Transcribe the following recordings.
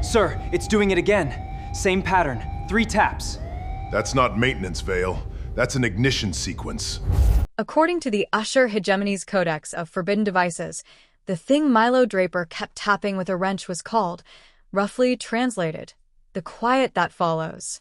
Sir, it's doing it again. Same pattern. 3 taps. That's not maintenance, Vale. That's an ignition sequence. According to the Usher Hegemony's Codex of Forbidden Devices, the thing Milo Draper kept tapping with a wrench was called, roughly translated, the quiet that follows.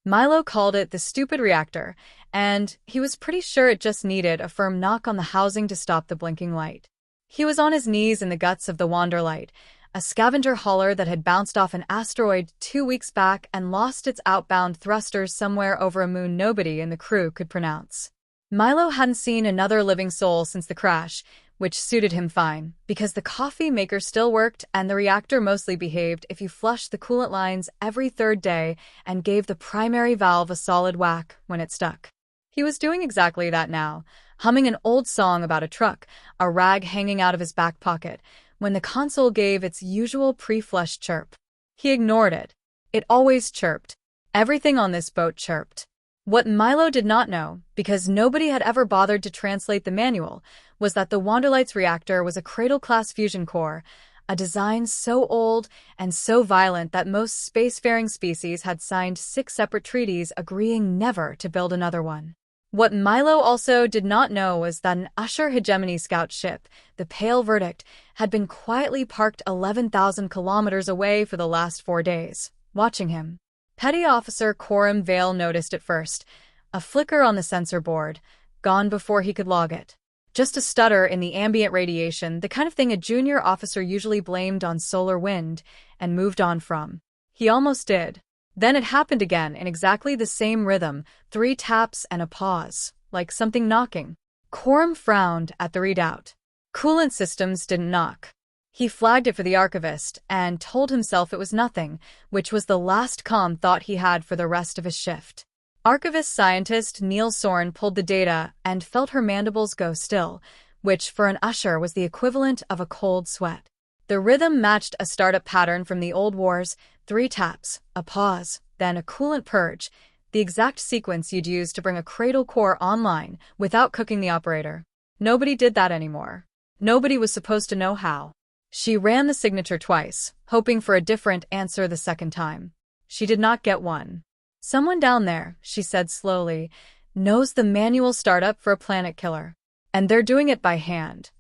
Milo called it the stupid reactor, and he was pretty sure it just needed a firm knock on the housing to stop the blinking light. He was on his knees in the guts of the Wanderlight, a scavenger hauler that had bounced off an asteroid 2 weeks back and lost its outbound thrusters somewhere over a moon nobody in the crew could pronounce. Milo hadn't seen another living soul since the crash, which suited him fine, because the coffee maker still worked and the reactor mostly behaved if you flushed the coolant lines every 3rd day and gave the primary valve a solid whack when it stuck. He was doing exactly that now, humming an old song about a truck, a rag hanging out of his back pocket, when the console gave its usual pre-flush chirp. He ignored it. It always chirped. Everything on this boat chirped. What Milo did not know, because nobody had ever bothered to translate the manual, was that the Wanderlight's reactor was a cradle-class fusion core, a design so old and so violent that most spacefaring species had signed 6 separate treaties agreeing never to build another one. What Milo also did not know was that an Usher Hegemony scout ship, the Pale Verdict, had been quietly parked 11,000 kilometers away for the last 4 days, watching him. Petty Officer Coram Vale noticed it first, a flicker on the sensor board, gone before he could log it. Just a stutter in the ambient radiation, the kind of thing a junior officer usually blamed on solar wind and moved on from. He almost did. Then it happened again in exactly the same rhythm, 3 taps and a pause, like something knocking. Coram frowned at the readout. Coolant systems didn't knock. He flagged it for the archivist and told himself it was nothing, which was the last calm thought he had for the rest of his shift. Archivist scientist Neil Sorn pulled the data and felt her mandibles go still, which for an usher was the equivalent of a cold sweat. The rhythm matched a startup pattern from the old wars, 3 taps, a pause, then a coolant purge, the exact sequence you'd use to bring a cradle core online without cooking the operator. Nobody did that anymore. Nobody was supposed to know how. She ran the signature twice, hoping for a different answer the second time. She did not get one. Someone down there, she said slowly, knows the manual startup for a planet killer. And they're doing it by hand.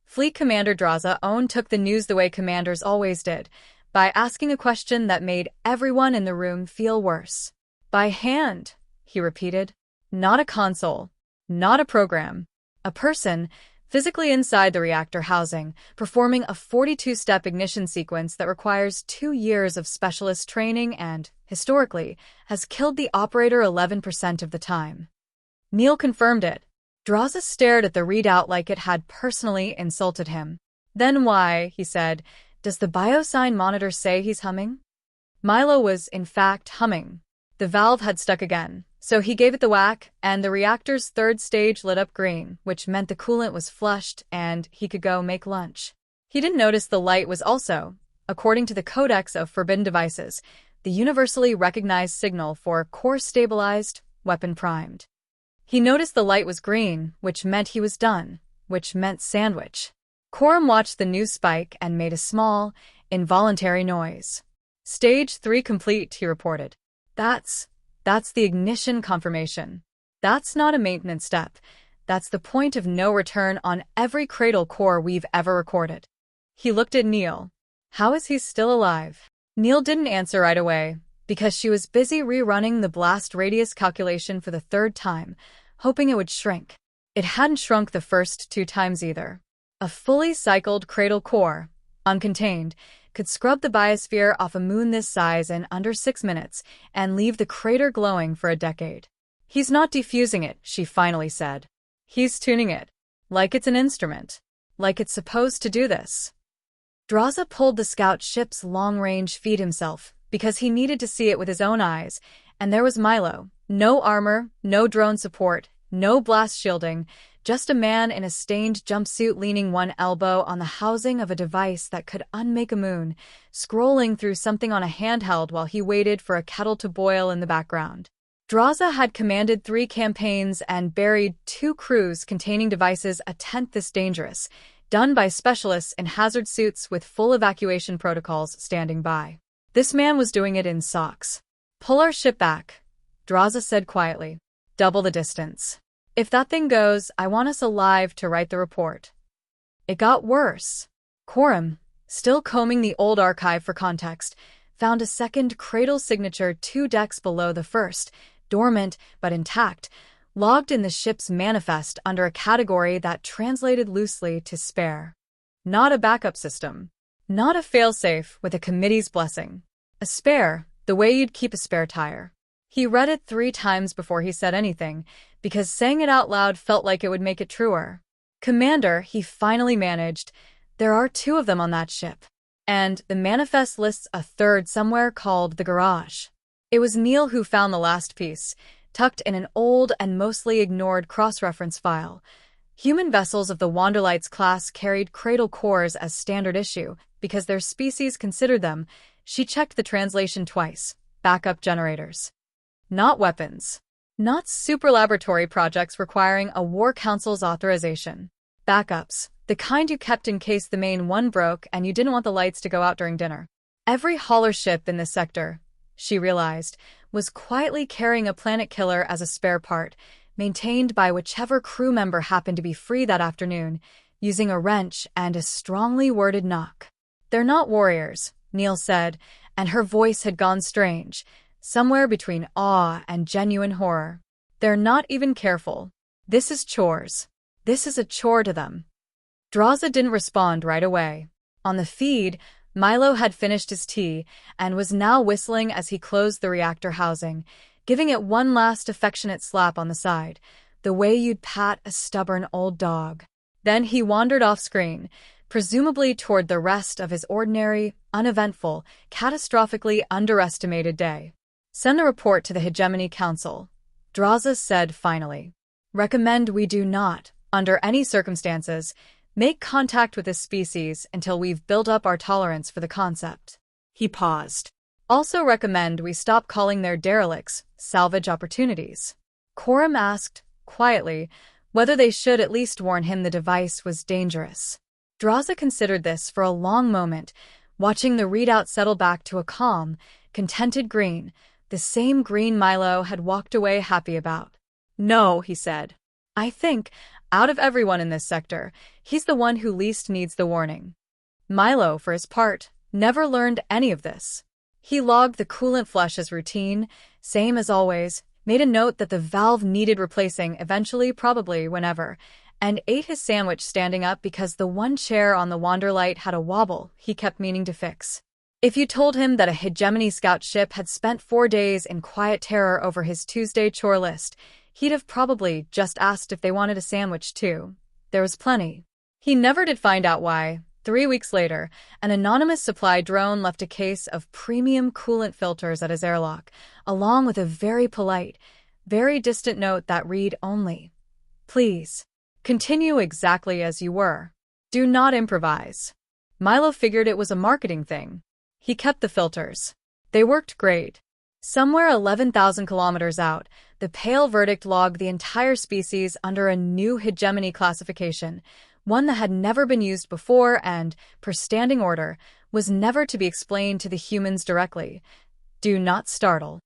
Fleet Commander Draza Owen took the news the way commanders always did, by asking a question that made everyone in the room feel worse. By hand, he repeated. Not a console. Not a program. A person, physically inside the reactor housing, performing a 42-step ignition sequence that requires 2 years of specialist training and, historically, has killed the operator 11% of the time. Neil confirmed it. Draza stared at the readout like it had personally insulted him. Then why, he said, does the biosign monitor say he's humming? Milo was, in fact, humming. The valve had stuck again. So he gave it the whack, and the reactor's 3rd stage lit up green, which meant the coolant was flushed and he could go make lunch. He didn't notice the light was also, according to the Codex of Forbidden Devices, the universally recognized signal for core stabilized, weapon primed. He noticed the light was green, which meant he was done, which meant sandwich. Coram watched the new spike and made a small, involuntary noise. Stage 3 complete, he reported. That's the ignition confirmation. That's not a maintenance step. That's the point of no return on every cradle core we've ever recorded. He looked at Neil. How is he still alive? Neil didn't answer right away, because she was busy rerunning the blast radius calculation for the 3rd time, hoping it would shrink. It hadn't shrunk the first 2 times either. A fully cycled cradle core, uncontained, could scrub the biosphere off a moon this size in under 6 minutes and leave the crater glowing for a decade. He's not defusing it, she finally said. He's tuning it. Like it's an instrument. Like it's supposed to do this. Draza pulled the scout ship's long-range feed himself, because he needed to see it with his own eyes, and there was Milo. No armor, no drone support, no blast shielding, just a man in a stained jumpsuit leaning one elbow on the housing of a device that could unmake a moon, scrolling through something on a handheld while he waited for a kettle to boil in the background. Draza had commanded 3 campaigns and buried 2 crews containing devices a tenth this dangerous, done by specialists in hazard suits with full evacuation protocols standing by. This man was doing it in socks. Pull our ship back, Draza said quietly. Double the distance. If that thing goes, I want us alive to write the report. It got worse. Coram, still combing the old archive for context, found a second cradle signature 2 decks below the first, dormant but intact, logged in the ship's manifest under a category that translated loosely to spare. Not a backup system. Not a failsafe with a committee's blessing. A spare, the way you'd keep a spare tire. He read it 3 times before he said anything, because saying it out loud felt like it would make it truer. Commander, he finally managed. There are 2 of them on that ship. And the manifest lists a third somewhere called the garage. It was Neil who found the last piece, tucked in an old and mostly ignored cross-reference file. Human vessels of the Wanderlights class carried cradle cores as standard issue, because their species considered them. She checked the translation twice. Backup generators. Not weapons. Not super laboratory projects requiring a War Council's authorization. Backups, the kind you kept in case the main one broke and you didn't want the lights to go out during dinner. Every hauler ship in this sector, she realized, was quietly carrying a planet killer as a spare part, maintained by whichever crew member happened to be free that afternoon, using a wrench and a strongly worded knock. They're not warriors, Neil said, and her voice had gone strange, somewhere between awe and genuine horror. They're not even careful. This is chores. This is a chore to them. Draza didn't respond right away. On the feed, Milo had finished his tea and was now whistling as he closed the reactor housing, giving it one last affectionate slap on the side, the way you'd pat a stubborn old dog. Then he wandered off screen, presumably toward the rest of his ordinary, uneventful, catastrophically underestimated day. Send a report to the Hegemony Council, Draza said finally. Recommend we do not, under any circumstances, make contact with this species until we've built up our tolerance for the concept. He paused. Also recommend we stop calling their derelicts salvage opportunities. Coram asked, quietly, whether they should at least warn him the device was dangerous. Draza considered this for a long moment, watching the readout settle back to a calm, contented green, the same green Milo had walked away happy about. No, he said. I think, out of everyone in this sector, he's the one who least needs the warning. Milo, for his part, never learned any of this. He logged the coolant flush as routine, same as always, made a note that the valve needed replacing eventually, probably whenever, and ate his sandwich standing up because the one chair on the Wanderlight had a wobble he kept meaning to fix. If you told him that a Hegemony scout ship had spent 4 days in quiet terror over his Tuesday chore list, he'd have probably just asked if they wanted a sandwich too. There was plenty. He never did find out why. 3 weeks later, an anonymous supply drone left a case of premium coolant filters at his airlock, along with a very polite, very distant note that read only, "Please, continue exactly as you were. Do not improvise." Milo figured it was a marketing thing. He kept the filters. They worked great. Somewhere 11,000 kilometers out, the pale verdict logged the entire species under a new hegemony classification, one that had never been used before and, per standing order, was never to be explained to the humans directly. Do not startle.